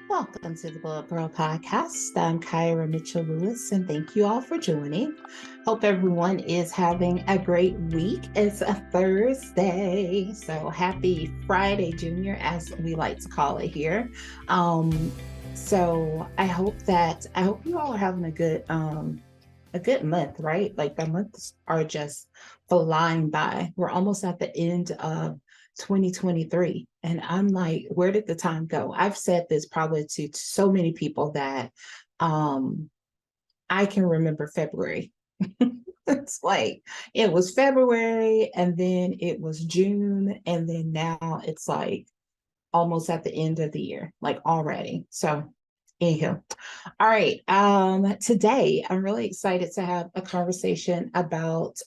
Welcome to the Gyrl Podcast. I'm Kyra Mitchell-Lewis, and thank you all for joining. Hope everyone is having a great week. It's a Thursday, so happy Friday, Junior, as we like to call it here. So I hope you all are having a good month, right? Like the months are just flying by. We're almost at the end of 2023. And I'm like, where did the time go? I've said this probably to so many people that I can remember February. It's like it was February and then it was June. And then now it's like almost at the end of the year, like already. So anywho. All right. Today I'm really excited to have a conversation about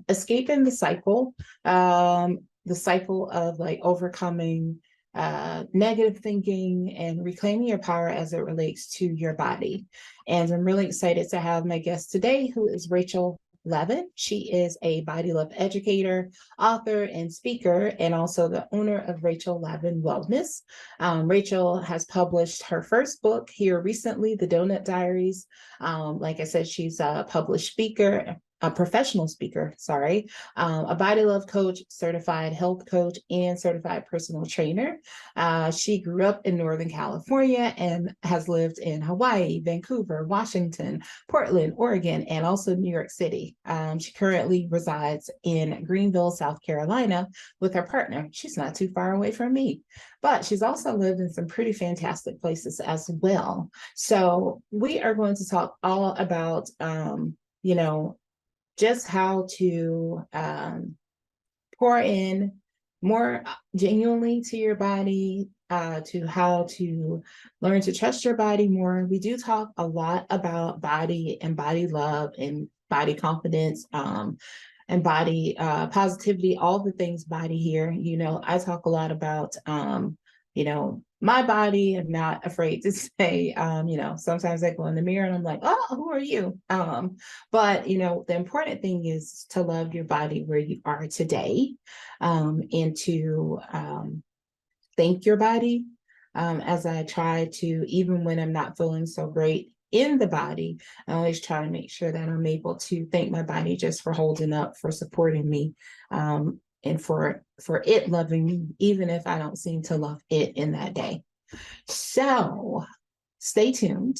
escaping the cycle of like overcoming negative thinking and reclaiming your power as it relates to your body. And I'm really excited to have my guest today, who is Rachel Lavini. She is a body love educator, author, and speaker, and also the owner of Rachel Lavini Wellness. Rachel has published her first book here recently, The Donut Diaries. Like I said, she's a published speaker, a professional speaker, a body love coach, certified health coach, and certified personal trainer. She grew up in Northern California and has lived in Hawaii, Vancouver, Washington, Portland, Oregon, and also New York City. She currently resides in Greenville, South Carolina with her partner. She's not too far away from me, but she's also lived in some pretty fantastic places as well. So we are going to talk all about, just how to pour in more genuinely to your body, to how to learn to trust your body more. We do talk a lot about body and body love and body confidence, and body positivity, all the things body here. I talk a lot about, my body. I'm not afraid to say, sometimes I go in the mirror and I'm like, oh, who are you? But, the important thing is to love your body where you are today, and to thank your body, as I try to, even when I'm not feeling so great in the body, I always try to make sure that I'm able to thank my body just for holding up, for supporting me, and for it loving me, even if I don't seem to love it in that day. So stay tuned.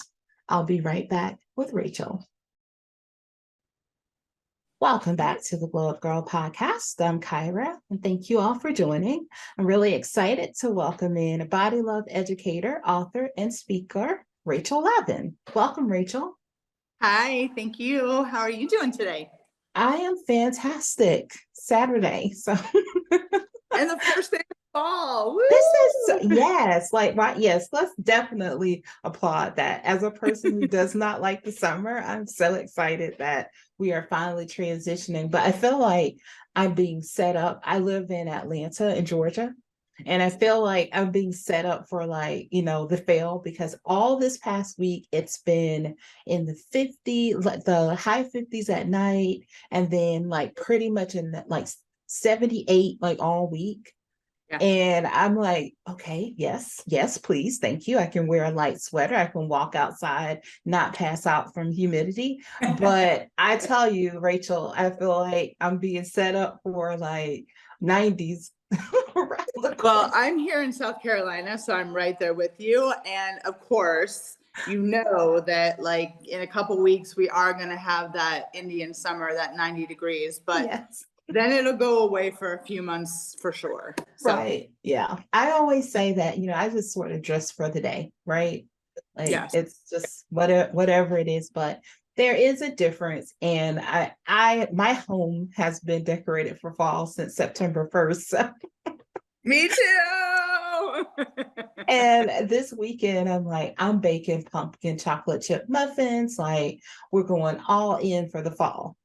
I'll be right back with Rachel. Welcome back to the Gyrl Podcast. I'm Kyra, and thank you all for joining. I'm really excited to welcome in a body love educator, author, and speaker, Rachel Lavini. Welcome, Rachel. Hi, thank you. How are you doing today? I am fantastic. Saturday, so And the first day of fall. Woo! This is yes, like right. Yes, let's definitely applaud that. As a person who does not like the summer, I'm so excited that we are finally transitioning. But I feel like I'm being set up. I live in Atlanta, in Georgia, and I feel like I'm being set up for the fail, because all this past week it's been in the 50, the high 50s at night, and then like pretty much in the like 78 like all week. Yeah. And I'm like, okay, yes, please, thank you. I can wear a light sweater. I can walk outside, not pass out from humidity. But I tell you, Rachel, I feel like I'm being set up for like 90s. Well, I'm here in South Carolina, so I'm right there with you. And of course, you know that like in a couple weeks, we are going to have that Indian summer, that 90 degrees. But yes. Then it'll go away for a few months for sure. So. Right. Yeah. I always say that, I just sort of dress for the day, right? Like yes. It's just whatever it is, but there is a difference. And my home has been decorated for fall since September 1st. So. Me too. And this weekend, I'm baking pumpkin chocolate chip muffins. Like we're going all in for the fall.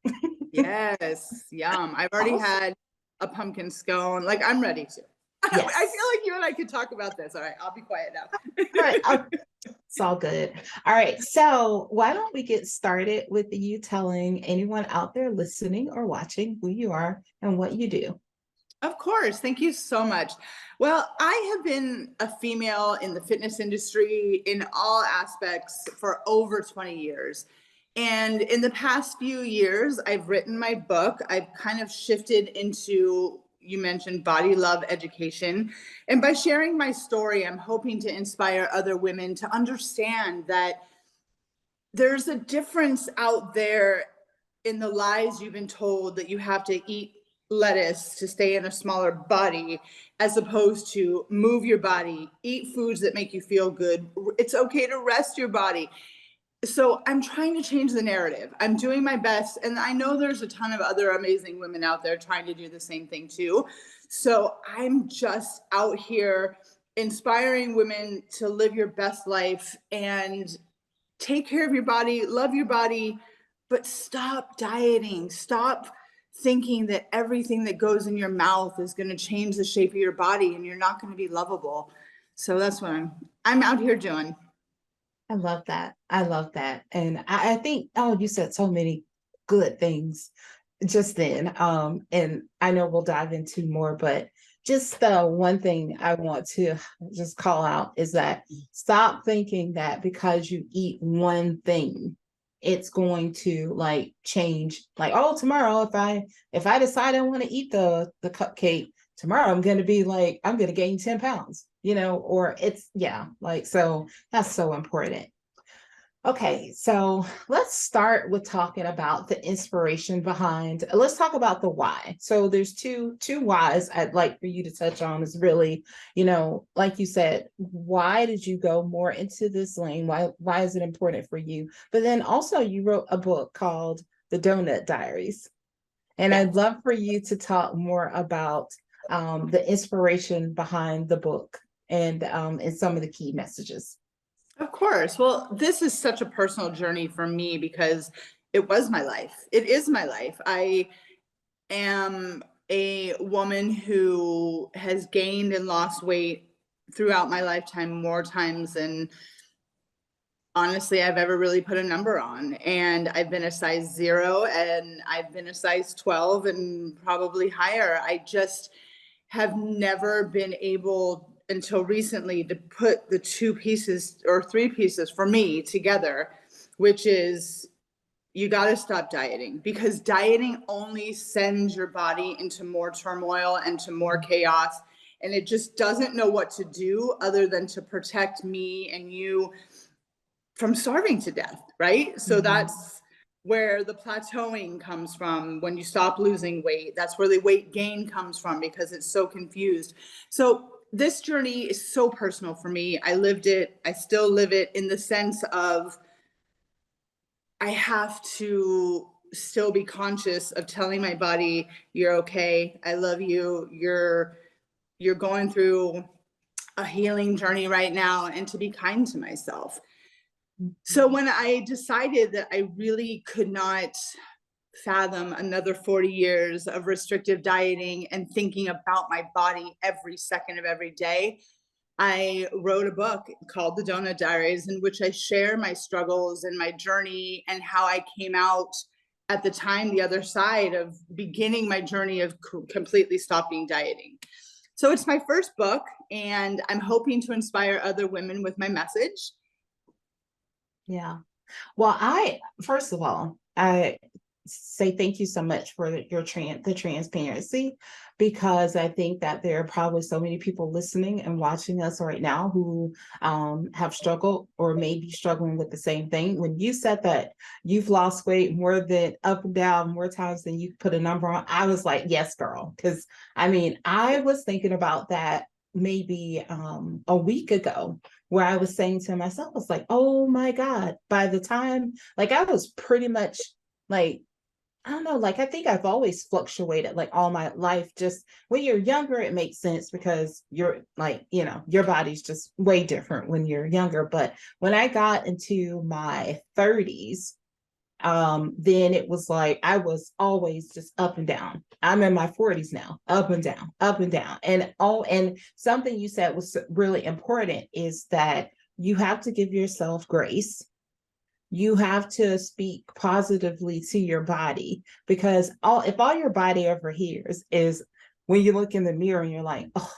Yes. Yum. I've already had a pumpkin scone. Like I'm ready to. Yes. I feel like you and I could talk about this. All right. I'll be quiet now. All right. It's all good. All right. So why don't we get started with you telling anyone out there listening or watching who you are and what you do? Of course. Thank you so much. Well, I have been a female in the fitness industry in all aspects for over 20 years. And in the past few years, I've written my book. I've kind of shifted into, you mentioned body love education. And by sharing my story, I'm hoping to inspire other women to understand that there's a difference out there in the lies you've been told that you have to eat lettuce to stay in a smaller body, as opposed to move your body, eat foods that make you feel good. It's okay to rest your body. So I'm trying to change the narrative. I'm doing my best. And I know there's a ton of other amazing women out there trying to do the same thing too. So I'm just out here inspiring women to live your best life and take care of your body, love your body, but stop dieting. Stop thinking that everything that goes in your mouth is going to change the shape of your body and you're not going to be lovable. So that's what I'm out here doing. I love that. I love that. And I think, oh, you said so many good things just then. And I know we'll dive into more, but just the one thing I want to just call out is that stop thinking that because you eat one thing, it's going to like change. Like, oh, tomorrow if I decide I want to eat the cupcake tomorrow, I'm going to be like, I'm going to gain 10 pounds, or it's, yeah, like, so that's so important. Okay, so let's start with talking about the inspiration behind. Let's talk about the why. So there's two whys I'd like for you to touch on is really, like you said, why did you go more into this lane? Why is it important for you? But then also you wrote a book called The Donut Diaries. And Yeah. I'd love for you to talk more about the inspiration behind the book and some of the key messages. Of course. Well, this is such a personal journey for me because it was my life. It is my life. I am a woman who has gained and lost weight throughout my lifetime more times than honestly I've ever really put a number on. And I've been a size 0 and I've been a size 12 and probably higher. I just have never been able until recently to put the two pieces or three pieces for me together, which is you got to stop dieting, because dieting only sends your body into more turmoil and to more chaos. And it just doesn't know what to do other than to protect me and you from starving to death, right? So Mhm. that's where the plateauing comes from when you stop losing weight. That's where the weight gain comes from because it's so confused. So this journey is so personal for me. I lived it, I still live it, in the sense of I have to still be conscious of telling my body, you're okay, I love you, you're going through a healing journey right now, and to be kind to myself. So when I decided that I really could not fathom another 40 years of restrictive dieting and thinking about my body every second of every day, I wrote a book called The Donut Diaries, in which I share my struggles and my journey and how I came out at the time, the other side of beginning my journey of completely stopping dieting. So it's my first book, and I'm hoping to inspire other women with my message. Yeah. Well, first of all, I say thank you so much for the transparency, because I think that there are probably so many people listening and watching us right now who have struggled or may be struggling with the same thing. When you said that you've lost weight more than up and down more times than you put a number on, I was like, yes, girl. Because I mean, I was thinking about that maybe a week ago, where I was saying to myself, I was like, oh my God, by the time, like, I was pretty much like, I don't know, like, I think I've always fluctuated like all my life. Just when you're younger, it makes sense because you're like, your body's just way different when you're younger. But when I got into my 30s, then it was like I was always just up and down. I'm in my 40s now, up and down, up and down. And something you said was really important is that you have to give yourself grace. You have to speak positively to your body, because if all your body ever hears is when you look in the mirror and you're like, oh,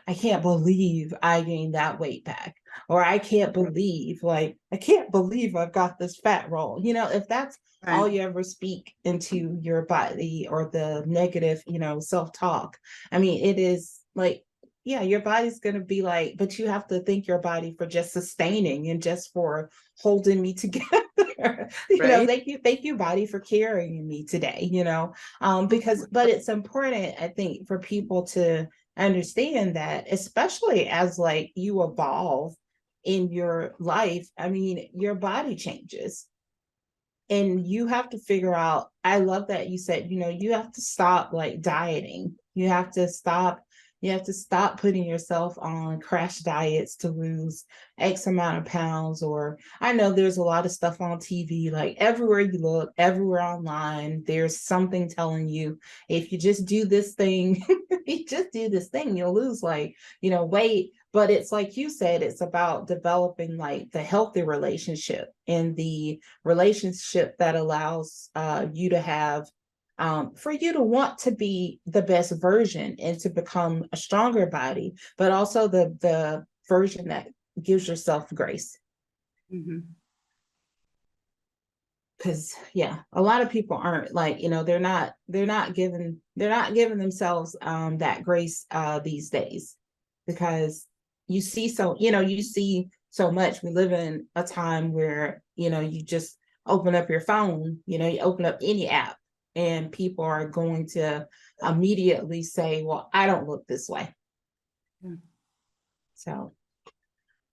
I can't believe I gained that weight back. Or I can't believe, I can't believe I've got this fat roll. If that's Right. all you ever speak into your body, or the negative, self-talk, I mean, it is like, yeah, your body's going to be like, but you have to thank your body for just sustaining and just for holding me together. Right. Thank you, body, for carrying me today, but it's important, I think, for people to understand that, especially as like you evolve in your life. I mean, your body changes, and you have to figure out, I love that you said, you have to stop like dieting. You have to stop putting yourself on crash diets to lose X amount of pounds. Or I know there's a lot of stuff on TV, like everywhere you look, everywhere online, there's something telling you, if you just do this thing, you'll lose weight. But it's like you said, it's about developing like the healthy relationship, and the relationship that allows you to have, for you to want to be the best version and to become a stronger body, but also the version that gives yourself grace. Mm-hmm. Because yeah, a lot of people aren't like, they're not giving themselves that grace these days, because you see so much. We live in a time where you just open up your phone, you open up any app, and people are going to immediately say, well, I don't look this way. Yeah. So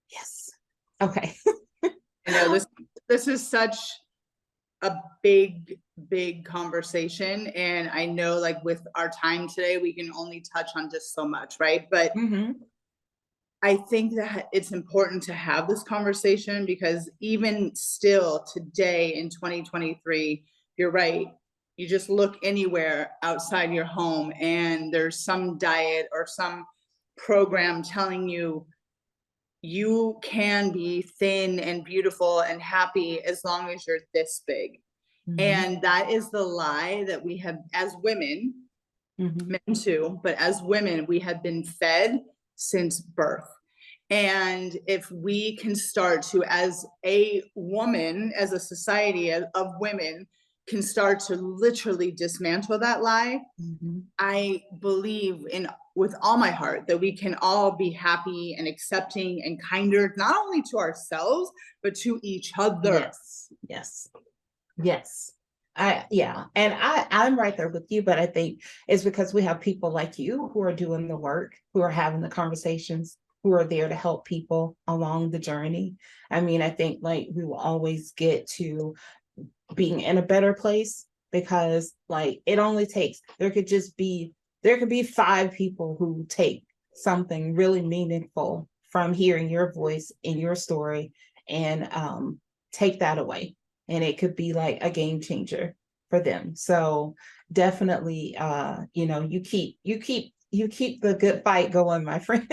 yes. Okay. This is such a big conversation, and I know like with our time today we can only touch on just so much, right? But Mm-hmm. I think that it's important to have this conversation, because even still today in 2023, you're right, you just look anywhere outside your home and there's some diet or some program telling you you can be thin and beautiful and happy as long as you're this big. Mm-hmm. And that is the lie that we have as women, Mm-hmm. men too, but as women, we have been fed since birth. And if we can start to, as a woman, as a society of women, can start to literally dismantle that lie, Mm-hmm. I believe in with all my heart that we can all be happy and accepting and kinder, not only to ourselves, but to each other. Yes. I'm right there with you, but I think it's because we have people like you who are doing the work, who are having the conversations, who are there to help people along the journey. I mean, I think like we will always get to being in a better place, because like it only takes, there could be 5 people who take something really meaningful from hearing your voice in your story, and take that away, and it could be like a game changer for them. So definitely you keep the good fight going, my friend.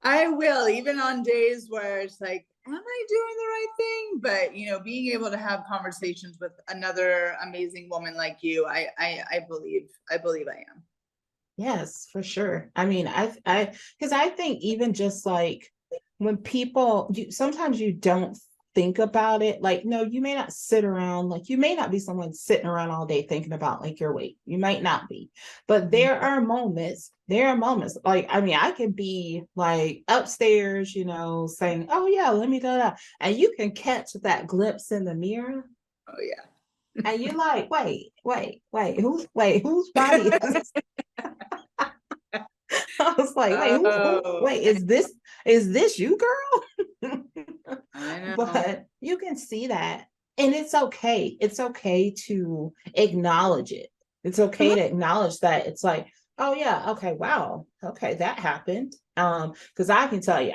I will, even on days where it's like, am I doing the right thing? But being able to have conversations with another amazing woman like you, I believe I am. Yes, for sure. I mean, because I think even just like when people, sometimes you don't think about it. Like, no, you may not sit around, like, you may not be someone sitting around all day thinking about like your weight. You might not be, but there are moments like, I mean, I could be like upstairs, saying, oh, yeah, let me do that. And you can catch that glimpse in the mirror. Oh, yeah. And you're like, whose body is this? I was like, wait, is this you, girl? I know. But you can see that. And it's okay. It's okay to acknowledge it. It's okay to acknowledge that it's like, oh yeah, okay, wow. Okay, that happened. Because I can tell you,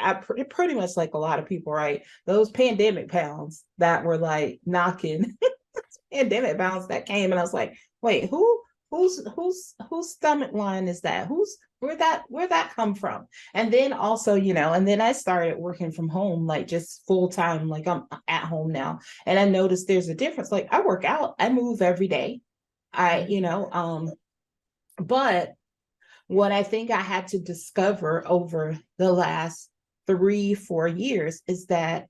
pretty much like a lot of people, right? Those pandemic pounds that were like knocking pandemic pounds that came, and I was like, wait, whose stomach line is that? Where'd that come from? And then also, and then I started working from home, like just full time, like I'm at home now. And I noticed there's a difference. Like I work out, I move every day. But what I think I had to discover over the last 3, 4 years is that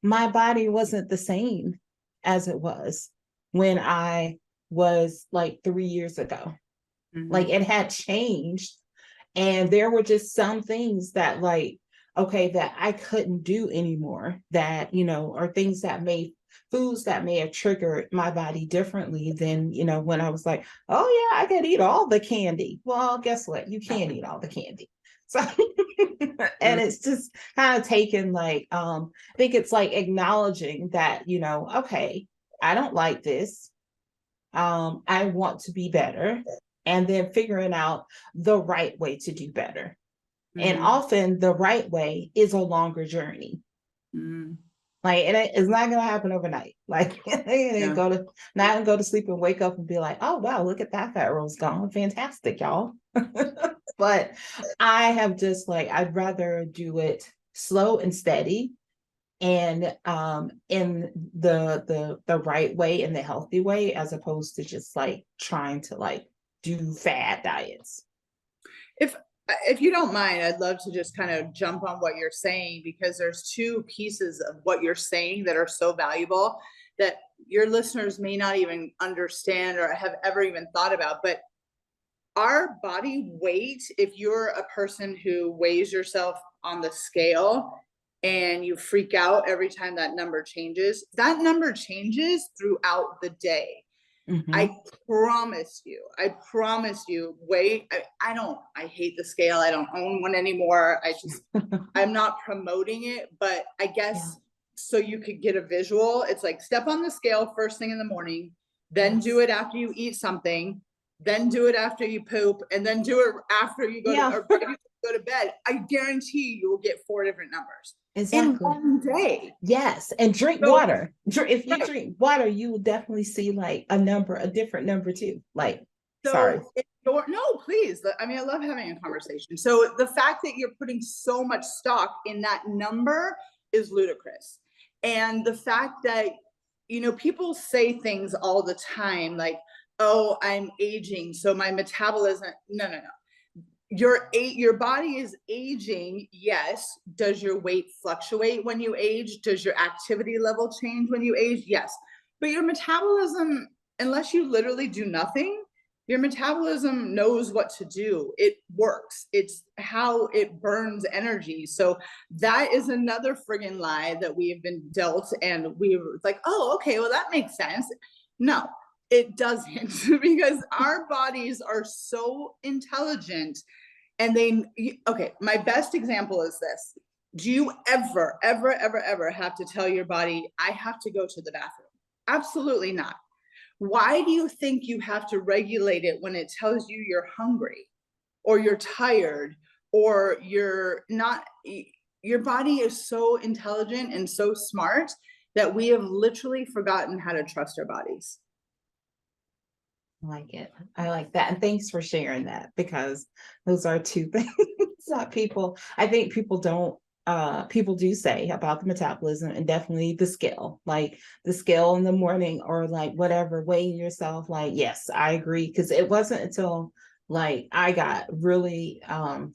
my body wasn't the same as it was when I was like 3 years ago. Like Mhm. it had changed. And there were just some things that like, okay, that I couldn't do anymore, that, or things that foods that may have triggered my body differently than, when I was like, oh yeah, I could eat all the candy. Well, guess what? You can't eat all the candy. So, and Mm. it's just kind of taken like, I think it's like acknowledging that, okay, I don't like this. I want to be better. And then figuring out the right way to do better. And Mhm. often the right way is a longer journey. Mhm. Like it's not gonna happen overnight. Like Yeah. not gonna go to sleep and wake up and be like, oh wow, look at that fat roll's gone. Fantastic, y'all. But I have just like I'd rather do it slow and steady and in the right way, in the healthy way, as opposed to just like trying to like do fad diets. If if you don't mind, I'd love to just kind of jump on what you're saying, because there's two pieces of what you're saying that are so valuable that your listeners may not even understand or have ever even thought about. But our body weight, if you're a person who weighs yourself on the scale and you freak out every time that number changes throughout the day. Mm-hmm. I promise you, wait, I hate the scale. I don't own one anymore. I'm not promoting it, but I Yeah. guess so you could get a visual. It's like step on the scale first thing in the morning, then do Yes. it after you eat something, then do it after you poop, and then do it after you go to, Yeah. or right before you go to bed. I guarantee you will get 4 different numbers in Exactly. one day. Yes. And drink So, water. If you right. drink water, you will definitely see like a different number too. Like, sorry. So if you're, no, please. I mean, I love having a conversation. So the fact that you're putting so much stock in that number is ludicrous. And the fact that, people say things all the time like, oh, I'm aging, so my metabolism. No, no, no. Your body is aging. Yes. Does your weight fluctuate when you age? Does your activity level change when you age? Yes. But your metabolism, unless you literally do nothing, your metabolism knows what to do. It works. It's how it burns energy. So that is another friggin' lie that we have been dealt, and we were like, oh, okay, well, that makes sense. No, it doesn't, because our bodies are so intelligent. And okay, my best example is this. Do you ever have to tell your body, I have to go to the bathroom? Absolutely not. Why do you think you have to regulate it when it tells you you're hungry or you're tired or you're not? Your body is so intelligent and so smart that we have literally forgotten how to trust our bodies. I like it. I like that. And thanks for sharing that, because those are two things that I think people do say about the metabolism, and definitely the scale, like the scale in the morning or like whatever, weighing yourself. Like, yes, I agree. Because it wasn't until like I got really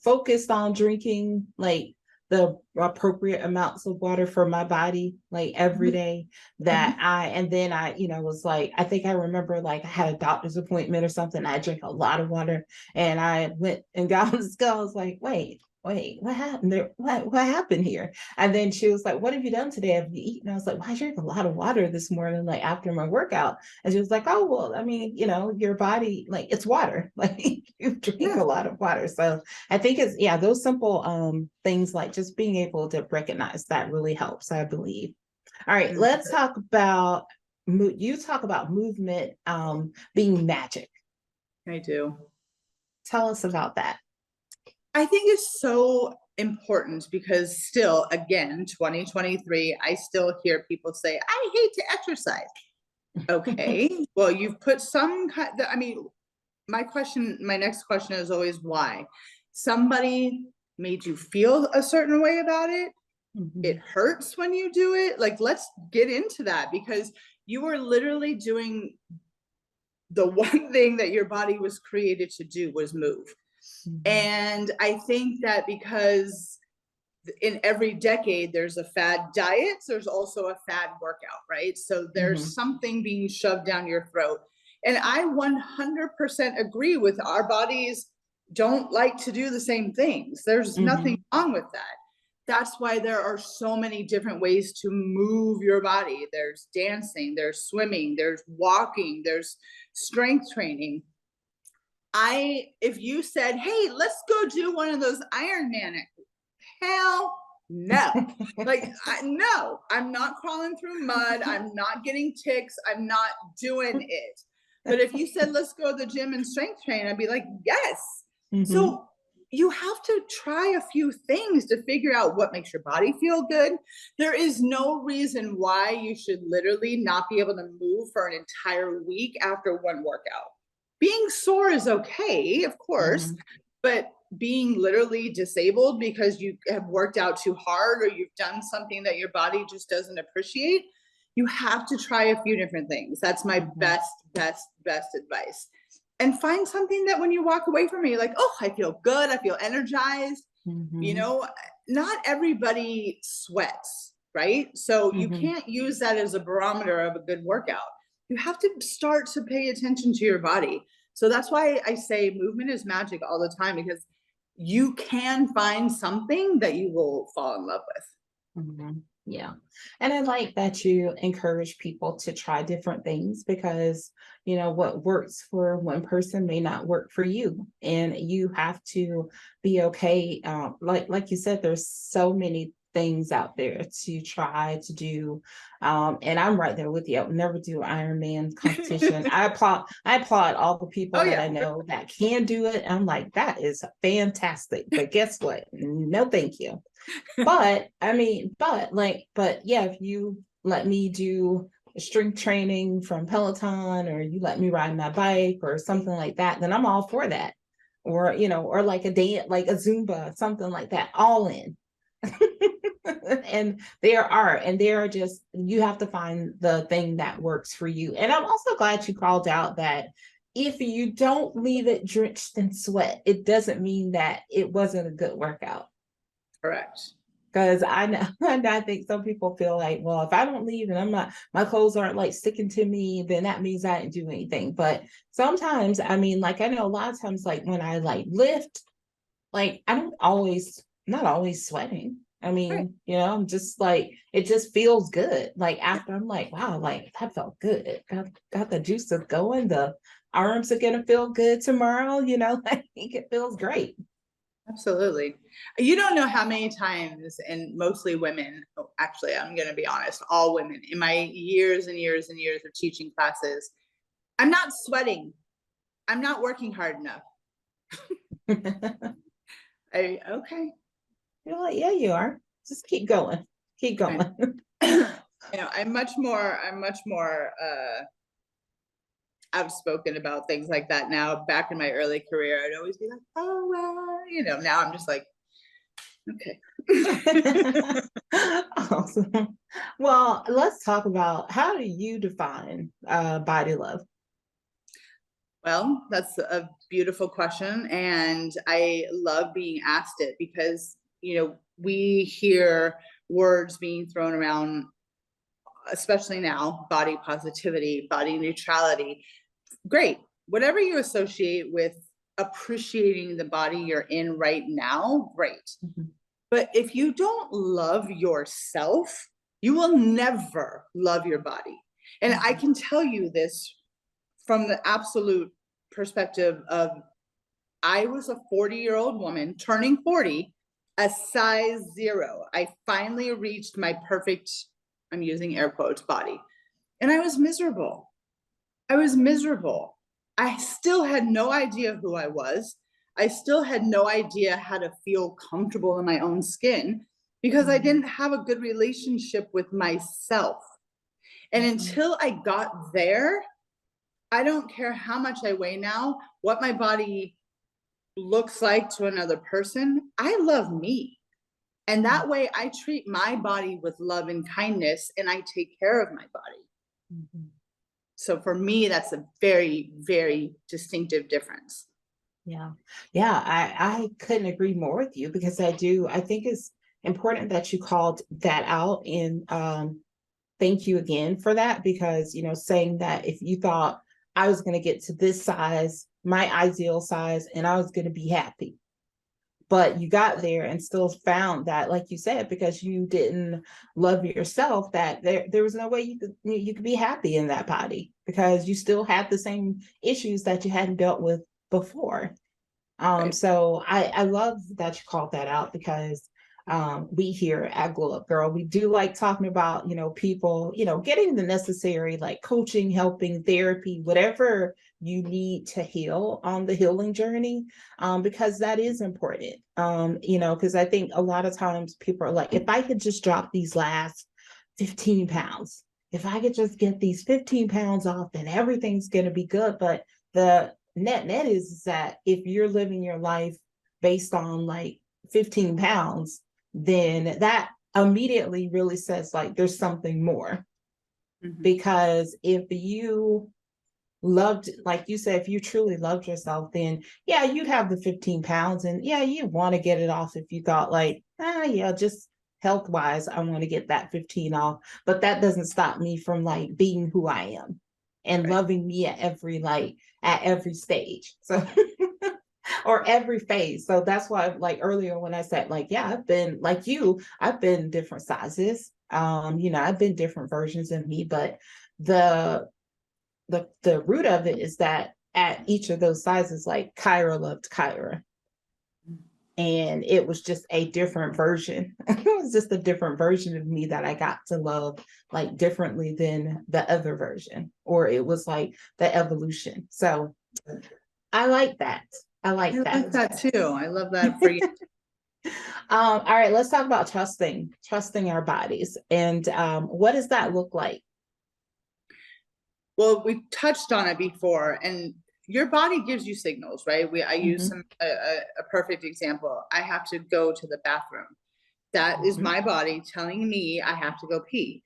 focused on drinking like the appropriate amounts of water for my body like every day, that and then I, was like, I think I remember like I had a doctor's appointment or something. I drank a lot of water and I went and got on the scale. I was like, wait, what happened there? What happened here? And then she was like, what have you done today? Have you eaten? I was like, well, I drank a lot of water this morning, like after my workout. And she was like, oh, well, I mean, your body, like it's water, like you drink Yeah. a lot of water. So I think it's, yeah, those simple things like just being able to recognize that really helps, I believe. All right, let's talk about you talk about movement being magic. I do. Tell us about that. I think it's so important because still, again, 2023, I still hear people say, I hate to exercise. Okay, well, you've put some kind, I mean, my next question is always why. Somebody made you feel a certain way about it. It Mhm. hurts when you do it. Like, let's get into that, because you are literally doing the one thing that your body was created to do, was move. And I think that because in every decade there's a fad diet, there's also a fad workout, right? So there's something being shoved down your throat. And I 100% agree with our bodies don't like to do the same things. There's nothing wrong with that. That's why there are so many different ways to move your body. There's dancing, there's swimming, there's walking, there's strength training. If you said, hey, let's go do one of those Ironman, hell no. Like, no, I'm not crawling through mud. I'm not getting ticks. I'm not doing it. But if you said, let's go to the gym and strength train, I'd be like, yes. So you have to try a few things to figure out what makes your body feel good. There is no reason why you should literally not be able to move for an entire week after one workout. Being sore is okay, of course, but being literally disabled because you have worked out too hard or you've done something that your body just doesn't appreciate, you have to try a few different things. That's my best advice. And find something that when you walk away from it, you're like, oh, I feel good. I feel energized. You know, not everybody sweats, right? So you can't use that as a barometer of a good workout. You have to start to pay attention to your body. So that's why I say movement is magic all the time, because you can find something that you will fall in love with. Yeah. And I like that you encourage people to try different things, because, you know, what works for one person may not work for you. And you have to be okay. Like you said, there's so many things out there to try to do. And I'm right there with you. I would never do Ironman competition. I applaud all the people that I know that can do it. I'm like, that is fantastic. But guess what? No, thank you. But yeah, if you let me do strength training from Peloton, or you let me ride my bike or something like that, then I'm all for that. Or, you know, or like a dance, like a Zumba, something like that, all in. And there are just, you have to find the thing that works for you. And I'm also glad you called out that if you don't leave it drenched in sweat, it doesn't mean that it wasn't a good workout. Correct. Because I know, and I think some people feel like, well, if I don't leave and my clothes aren't like sticking to me, then that means I didn't do anything. But sometimes, I mean, like, I know a lot of times, like when I like lift, like not always sweating. I mean, you know, I'm just like, it just feels good. Like after, I'm like, wow, like that felt good. Got the juices going. The arms are gonna feel good tomorrow. You know, I think it feels great. Absolutely. You don't know how many times, and mostly women, actually, I'm going to be honest, all women, in my years and years and years of teaching classes, I'm not sweating. I'm not working hard enough. Okay. You're like, yeah, you are. Just keep going. Keep going. You know, I'm much more outspoken about things like that now. Back in my early career, I'd always be like, oh, well, you know, now I'm just like, okay. Awesome. Well, let's talk about, how do you define body love? Well, that's a beautiful question. And I love being asked it because, you know, we hear words being thrown around, especially now, body positivity, body neutrality. Great. Whatever you associate with appreciating the body you're in right now, great. But if you don't love yourself, you will never love your body. And I can tell you this from the absolute perspective of, I was a 40-year-old woman turning 40, a size 0. I finally reached my perfect, I'm using air quotes, body. And I was miserable. I still had no idea who I was. I still had no idea how to feel comfortable in my own skin, because I didn't have a good relationship with myself. And until I got there, I don't care how much I weigh now, what my body looks like to another person. I love me. And that way I treat my body with love and kindness, and I take care of my body. So for me, that's a very, very distinctive difference. Yeah. Yeah. I couldn't agree more with you, because I think it's important that you called that out. And thank you again for that, because, saying that if you thought I was going to get to this size, my ideal size, and I was going to be happy, but you got there and still found that, like you said, because you didn't love yourself, that there was no way you could be happy in that body, because you still had the same issues that you hadn't dealt with before. Right. So I love that you called that out, because we here at Glow Up Girl, we do like talking about, people, getting the necessary, like, coaching, helping, therapy, whatever you need to heal on the healing journey, because that is important. Because I think a lot of times people are like, if I could just drop these last 15 pounds, if I could just get these 15 pounds off, then everything's going to be good. But the net is that if you're living your life based on like 15 pounds, then that immediately really says like there's something more. Mm-hmm. Because if you loved, like you said, if you truly loved yourself, then yeah, you'd have the 15 pounds, and yeah, you want to get it off if you thought like, yeah, just health wise, I want to get that 15 off. But that doesn't stop me from like being who I am and Right. loving me at every stage. So or every phase. So that's why, like earlier when I said, like, yeah, I've been like you, I've been different sizes. I've been different versions of me, but the the root of it is that at each of those sizes, like Kyra loved Kyra. And it was just a different version. It was just a different version of me that I got to love like differently than the other version, or it was like the evolution. So I like that. I like I like that. that too. I love that for you. All right, let's talk about trusting our bodies. And what does that look like? Well, we touched on it before, and your body gives you signals, right? I use Mhm. a perfect example. I have to go to the bathroom. That is Mhm. my body telling me I have to go pee.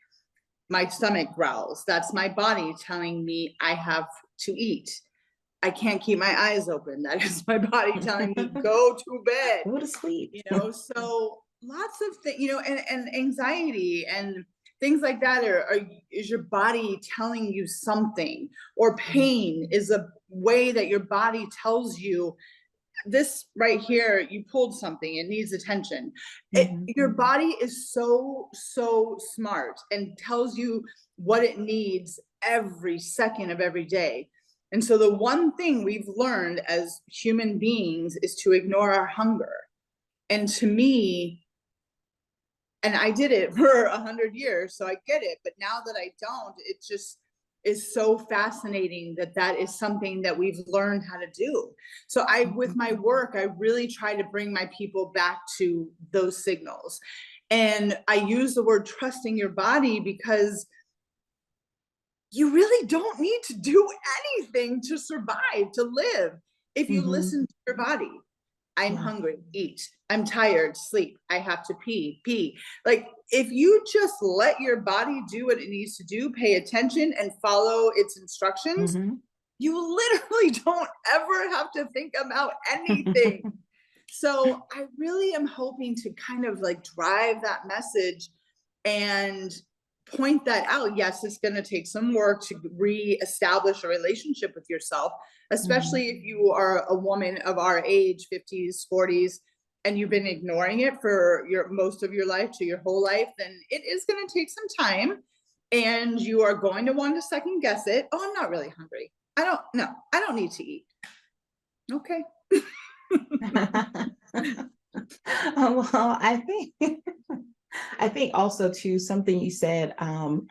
My stomach growls. That's my body telling me I have to eat. I can't keep my eyes open. That is my body telling me go to bed. Go to sleep. So lots of things, and anxiety and things like that is your body telling you something, or pain is a way that your body tells you this right here, you pulled something, it needs attention. Mhm. Your body is so smart and tells you what it needs every second of every day. And so the one thing we've learned as human beings is to ignore our hunger. And to me, and I did it for 100 years, so I get it. But now that I don't, it just is so fascinating that is something that we've learned how to do. So with my work, I really try to bring my people back to those signals. And I use the word trusting your body because you really don't need to do anything to survive, to live, if you Mhm. listen to your body. I'm Yeah. hungry, eat. I'm tired, sleep. I have to pee, pee. Like, if you just let your body do what it needs to do, pay attention and follow its instructions, Mhm. you literally don't ever have to think about anything. So I really am hoping to kind of like drive that message and point that out. Yes, it's going to take some work to reestablish a relationship with yourself, Mhm. especially if you are a woman of our age, 50s, 40s, and you've been ignoring it for most of your life to your whole life, then it is going to take some time, and you are going to want to second guess it. Oh, I'm not really hungry. I don't need to eat. Okay. Well, I think also too, something you said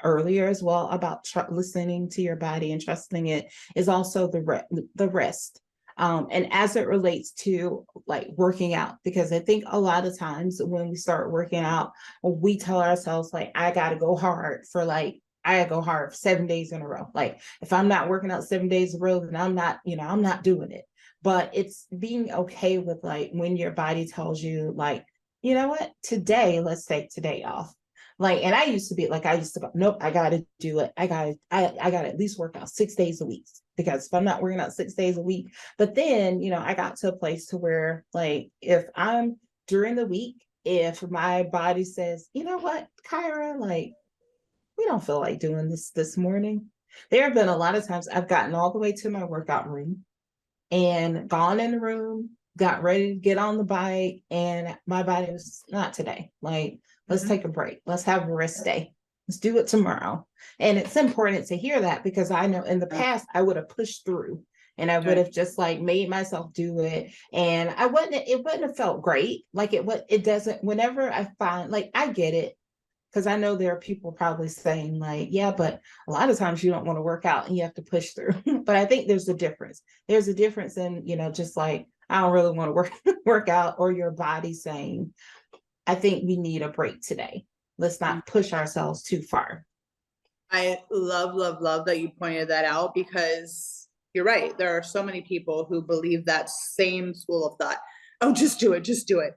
earlier as well about listening to your body and trusting it is also the rest. And as it relates to like working out, because I think a lot of times when we start working out, we tell ourselves like, I gotta go hard 7 days in a row. Like if I'm not working out 7 days in a row, then I'm not doing it. But it's being okay with like when your body tells you like, you know what, today, let's take today off. Like, and I used to be like, I used to go, nope, I gotta do it. I gotta at least work out 6 days a week. because if I'm not working out 6 days a week, but then, I got to a place to where like, if I'm during the week, if my body says, you know what, Kyra, like, we don't feel like doing this morning. There have been a lot of times I've gotten all the way to my workout room and gone in the room, got ready to get on the bike, and my body was not today. Like, let's take a break. Let's have a rest day. Let's do it tomorrow. And it's important to hear that, because I know in the past I would have pushed through and I would have just like made myself do it. And it wouldn't have felt great. Like it doesn't, whenever I find, like, I get it. Because I know there are people probably saying like, yeah, but a lot of times you don't want to work out and you have to push through. But I think there's a difference. There's a difference in, just like, I don't really want to work out, or your body saying, I think we need a break today. Let's not push ourselves too far. I love, love, love that you pointed that out, because you're right. There are so many people who believe that same school of thought. Oh, just do it. Just do it.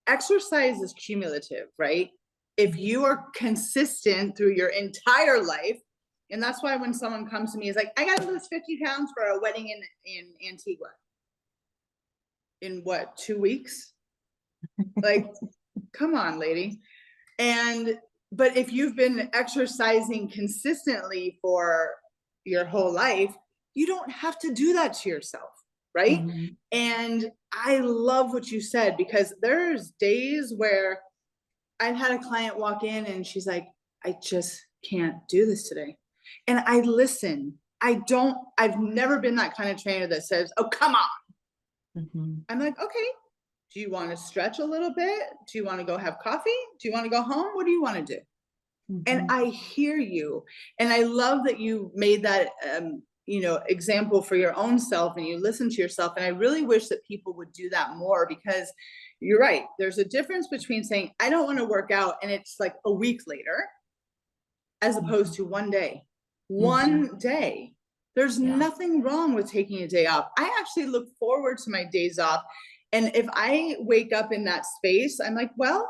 Exercise is cumulative, right? If you are consistent through your entire life, and that's why when someone comes to me, is like, I got to lose 50 pounds for a wedding in Antigua. In what, 2 weeks? Like, come on, lady. But if you've been exercising consistently for your whole life, you don't have to do that to yourself, right? Mm-hmm. And I love what you said, because there's days where I've had a client walk in and she's like, I just can't do this today. And I listen. I've never been that kind of trainer that says, oh, come on. Mm-hmm. I'm like, okay, do you want to stretch a little bit? Do you want to go have coffee? Do you want to go home? What do you want to do? Mm-hmm. And I hear you. And I love that you made that, example for your own self, and you listen to yourself. And I really wish that people would do that more, because you're right. There's a difference between saying, I don't want to work out, and it's like a week later, as opposed to one day. One day. There's nothing wrong with taking a day off. I actually look forward to my days off. And if I wake up in that space, I'm like, well,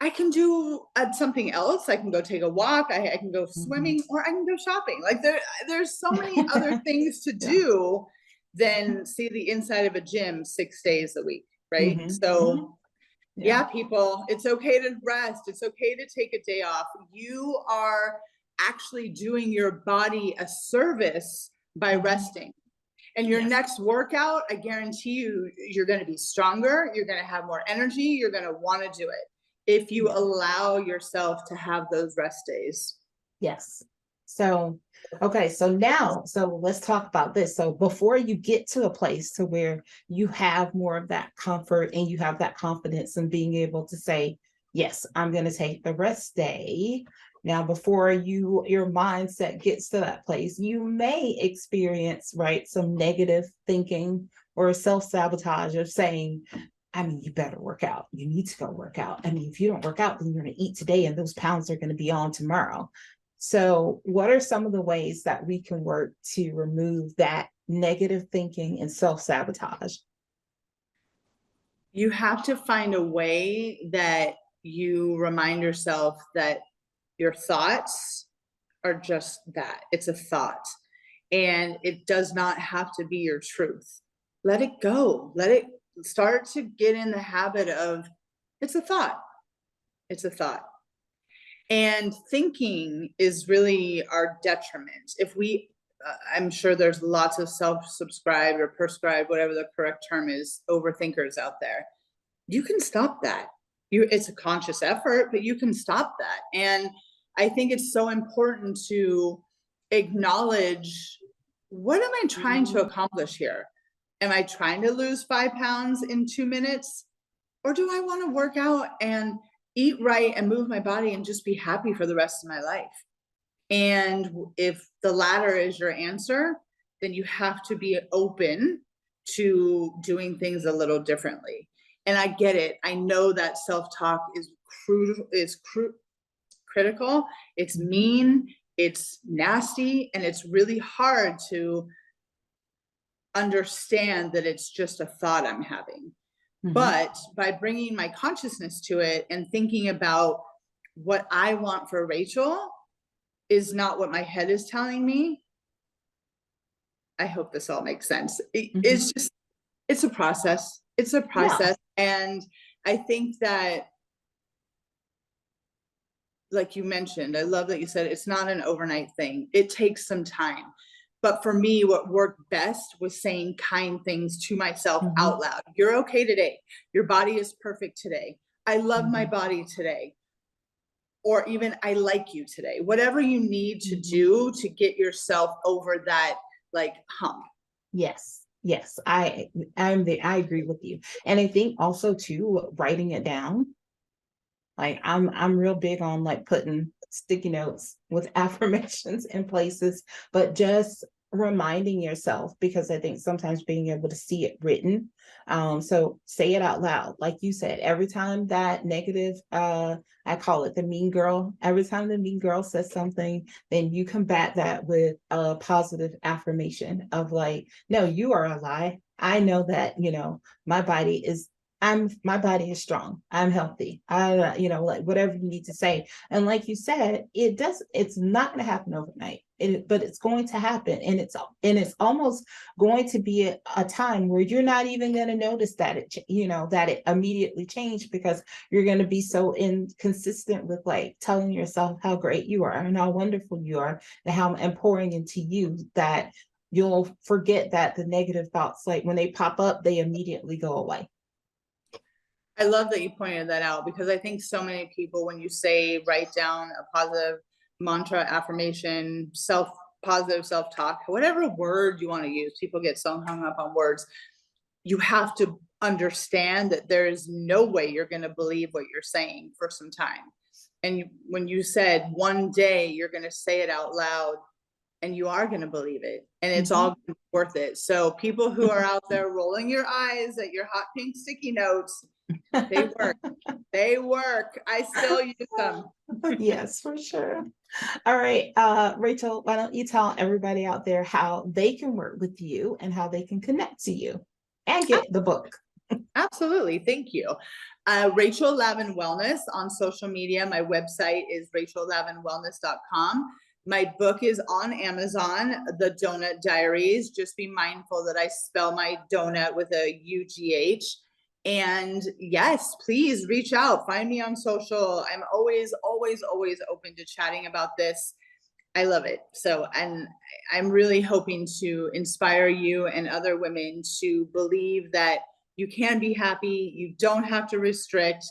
I can do something else. I can go take a walk. I can go swimming, or I can go shopping. Like there's so many other things to do than see the inside of a gym 6 days a week. Right. Mm-hmm. So people, it's okay to rest. It's okay to take a day off. You are actually doing your body a service by resting. And your next workout, I guarantee you, you're going to be stronger. You're going to have more energy. You're going to want to do it if you allow yourself to have those rest days. Yes. So, okay. So let's talk about this. So before you get to a place to where you have more of that comfort and you have that confidence in being able to say, yes, I'm going to take the rest day. Now, before your mindset gets to that place, you may experience, some negative thinking or self-sabotage of saying, you better work out. You need to go work out. If you don't work out, then you're going to eat today and those pounds are going to be on tomorrow. So what are some of the ways that we can work to remove that negative thinking and self-sabotage? You have to find a way that you remind yourself that your thoughts are just that. It's a thought. And it does not have to be your truth. Let it go. Let it start to get in the habit of, it's a thought. It's a thought. And thinking is really our detriment. If we, I'm sure there's lots of self-subscribed or prescribed, whatever the correct term is, overthinkers out there. You can stop that. It's a conscious effort, but you can stop that. And I think it's so important to acknowledge, what am I trying to accomplish here? Am I trying to lose 5 pounds in 2 minutes? Or do I want to work out and eat right and move my body and just be happy for the rest of my life? And if the latter is your answer, then you have to be open to doing things a little differently. And I get it. I know that self-talk is critical. It's mean, it's nasty, and it's really hard to understand that it's just a thought I'm having. Mm-hmm. But by bringing my consciousness to it and thinking about what I want for Rachel is not what my head is telling me, I hope this all makes sense. Mhm. It's a process. It's a Yeah. process. And I think that, like you mentioned, I love that you said it's not an overnight thing. It takes some time. But for me, what worked best was saying kind things to myself Mhm. out loud. You're okay today. Your body is perfect today. I love my Mhm. body today. Or even I like you today. Whatever you need to Mhm. do to get yourself over that like hump. Yes. Yes. I agree with you. And I think also too, writing it down. Like I'm real big on like putting sticky notes with affirmations in places, but just reminding yourself, because I think sometimes being able to see it written. So say it out loud. Like you said, every time that negative, I call it the mean girl, every time the mean girl says something, then you combat that with a positive affirmation of like, no, you are a lie. I know that, my body is my body is strong. I'm healthy. Like whatever you need to say. And like you said, it's not going to happen overnight. But it's going to happen. And it's almost going to be a time where you're not even going to notice that that it immediately changed, because you're going to be so inconsistent with like telling yourself how great you are and how wonderful you are and how I'm pouring into you, that you'll forget that the negative thoughts, like when they pop up, they immediately go away. I love that you pointed that out, because I think so many people, when you say write down a positive mantra, affirmation, positive self-talk, whatever word you want to use, people get so hung up on words. You have to understand that there is no way you're going to believe what you're saying for some time. And when you said one day you're going to say it out loud, and you are going to believe it, and it's Mhm. all worth it. So people who are out there rolling your eyes at your hot pink sticky notes, they work. They work. I still use them. Yes, for sure. All right, Rachel, why don't you tell everybody out there how they can work with you and how they can connect to you and get the book? Absolutely. Thank you. Rachel Lavin Wellness on social media. My website is rachellavinwellness.com. My book is on Amazon, The Donut Diaries. Just be mindful that I spell my donut with a UGH. And yes, please reach out. Find me on social. I'm always, always, always open to chatting about this. I love it. So, and I'm really hoping to inspire you and other women to believe that you can be happy. You don't have to restrict.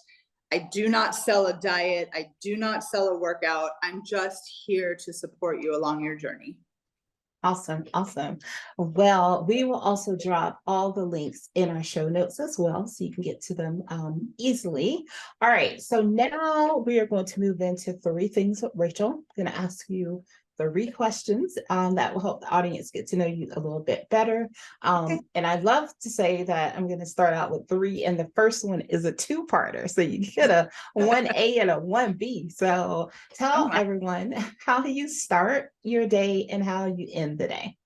I do not sell a diet. I do not sell a workout. I'm just here to support you along your journey. Awesome, awesome. Well, we will also drop all the links in our show notes as well, so you can get to them easily. All right, so now we are going to move into three things with Rachel. I'm going to ask you three questions that will help the audience get to know you a little bit better. Okay. And I'd love to say that I'm going to start out with three, and the first one is a two-parter, so you get a 1A and a 1B. So Oh tell my. everyone how you start your day and how you end the day.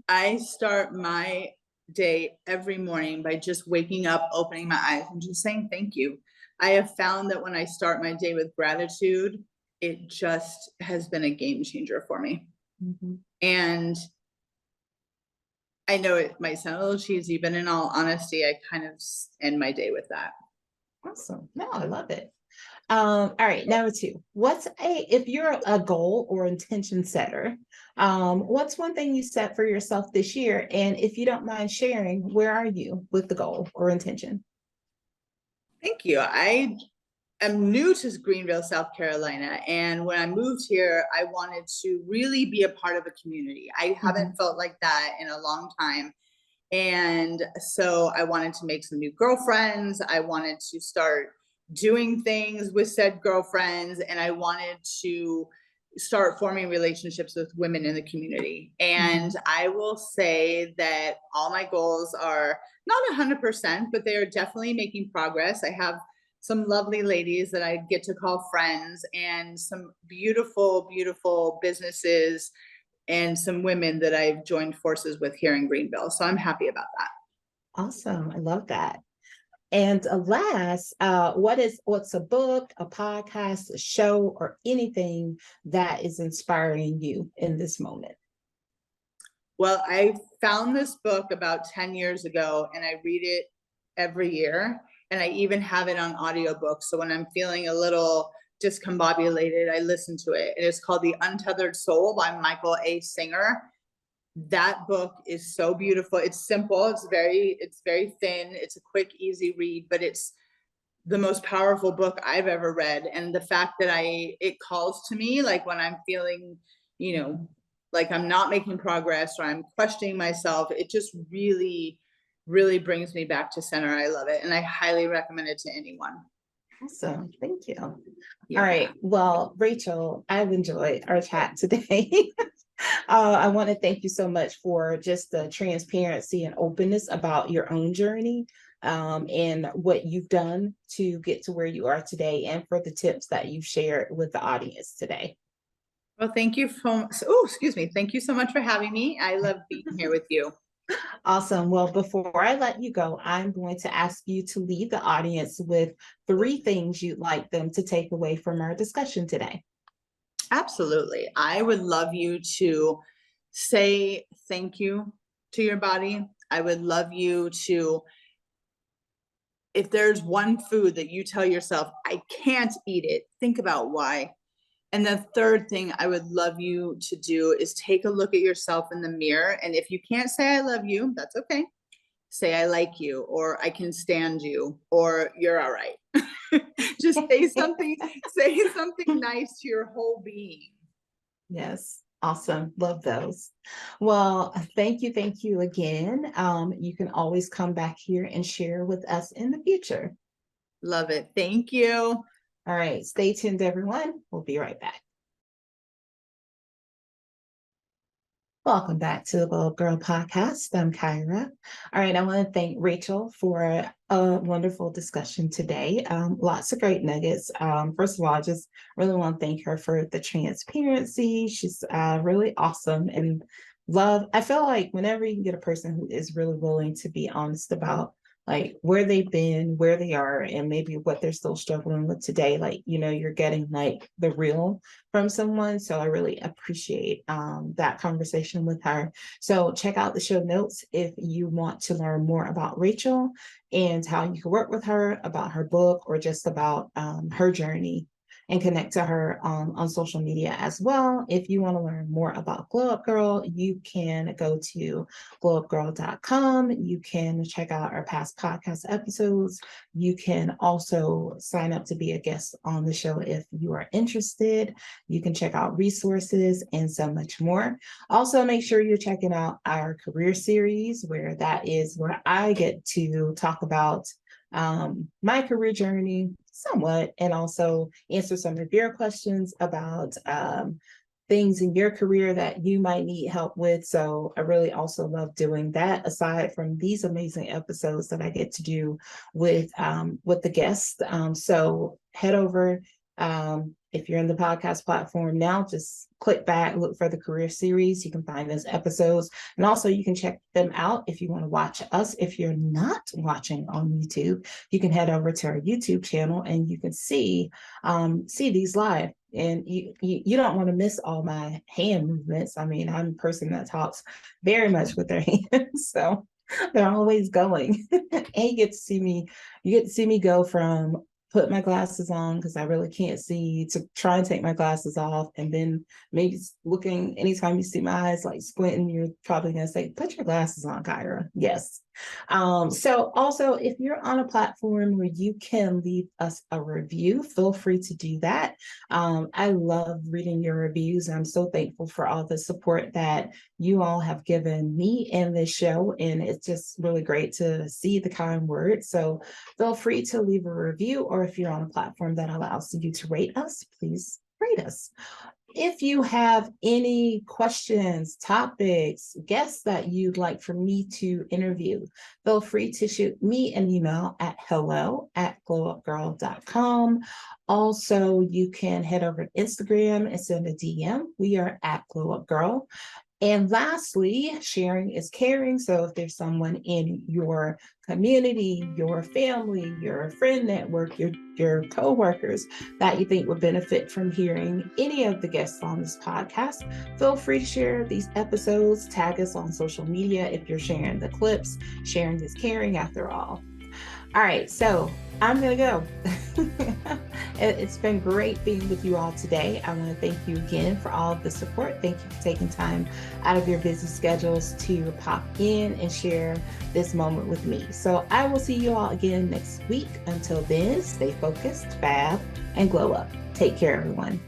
I start my day every morning by just waking up, opening my eyes, and just saying thank you. I have found that when I start my day with gratitude, it just has been a game changer for me. Mhm. And I know it might sound a little cheesy, but in all honesty, I kind of end my day with that. Awesome. No, I love it. All right, number two. If you're a goal or intention setter, what's one thing you set for yourself this year? And if you don't mind sharing, where are you with the goal or intention? Thank you. I'm new to Greenville, South Carolina. And when I moved here, I wanted to really be a part of a community. I haven't Mhm. felt like that in a long time. And so I wanted to make some new girlfriends. I wanted to start doing things with said girlfriends. And I wanted to start forming relationships with women in the community. And Mhm. I will say that all my goals are not 100%, but they are definitely making progress. I have some lovely ladies that I get to call friends, and some beautiful, beautiful businesses, and some women that I've joined forces with here in Greenville. So I'm happy about that. Awesome. I love that. And last, what's a book, a podcast, a show, or anything that is inspiring you in this moment? Well, I found this book about 10 years ago and I read it every year. And I even have it on audiobook. So when I'm feeling a little discombobulated, I listen to it. It is called The Untethered Soul by Michael A. Singer. That book is so beautiful. It's simple. It's very thin. It's a quick, easy read, but it's the most powerful book I've ever read. And the fact that it calls to me, like when I'm feeling, like I'm not making progress or I'm questioning myself, it just really, really brings me back to center. I love it. And I highly recommend it to anyone. Awesome. Thank you. Yeah. All right. Well, Rachel, I've enjoyed our chat today. I want to thank you so much for just the transparency and openness about your own journey, and what you've done to get to where you are today, and for the tips that you've shared with the audience today. Well, thank you Thank you so much for having me. I love being here with you. Awesome. Well, before I let you go, I'm going to ask you to leave the audience with 3 things you'd like them to take away from our discussion today. Absolutely. I would love you to say thank you to your body. I would love you to, if there's one food that you tell yourself, I can't eat it, think about why. And the third thing I would love you to do is take a look at yourself in the mirror. And if you can't say I love you, that's okay. Say I like you, or I can stand you, or you're all right. Just say something nice to your whole being. Yes. Awesome. Love those. Well, thank you again. You can always come back here and share with us in the future. Love it. Thank you. All right. Stay tuned, everyone. We'll be right back. Welcome back to the Gyrl Podcast. I'm Kyra. All right, I want to thank Rachel for a wonderful discussion today. Lots of great nuggets. First of all, I just really want to thank her for the transparency. She's really awesome and I feel like whenever you can get a person who is really willing to be honest about like where they've been, where they are, and maybe what they're still struggling with today, like, you're getting like the real from someone. So I really appreciate that conversation with her. So check out the show notes if you want to learn more about Rachel and how you can work with her, about her book, or just about her journey, and connect to her on social media as well. If you want to learn more about Glow Up Gyrl, you can go to glowupgirl.com. You can check out our past podcast episodes. You can also sign up to be a guest on the show if you are interested. You can check out resources and so much more. Also, make sure you're checking out our career series, where that is where I get to talk about my career journey somewhat, and also answer some of your questions about things in your career that you might need help with. So I really also love doing that, aside from these amazing episodes that I get to do with the guests. So head over, if you're in the podcast platform now, just click back, look for the career series. You can find those episodes. And also you can check them out if you want to watch us. If you're not watching on YouTube, you can head over to our YouTube channel and you can see these live. And you don't want to miss all my hand movements. I mean, I'm a person that talks very much with their hands. So they're always going. And you get to see me go from put my glasses on because I really can't see, to try and take my glasses off, and then maybe looking, anytime you see my eyes like squinting, you're probably gonna say, put your glasses on, Gyrl. Yes. So also, if you're on a platform where you can leave us a review, feel free to do that. I love reading your reviews. I'm so thankful for all the support that you all have given me and this show, and it's just really great to see the kind words. So feel free to leave a review, or if you're on a platform that allows you to rate us, please rate us. If you have any questions, topics, guests that you'd like for me to interview, feel free to shoot me an email at hello@glowupgirl.com. Also, you can head over to Instagram and send a DM. We are at Glow Up Gyrl. And lastly, sharing is caring. So if there's someone in your community, your family, your friend network, your coworkers that you think would benefit from hearing any of the guests on this podcast, feel free to share these episodes. Tag us on social media if you're sharing the clips. Sharing is caring after all. All right, so I'm going to go. It's been great being with you all today. I want to thank you again for all of the support. Thank you for taking time out of your busy schedules to pop in and share this moment with me. So I will see you all again next week. Until then, stay focused, fab, and glow up. Take care, everyone.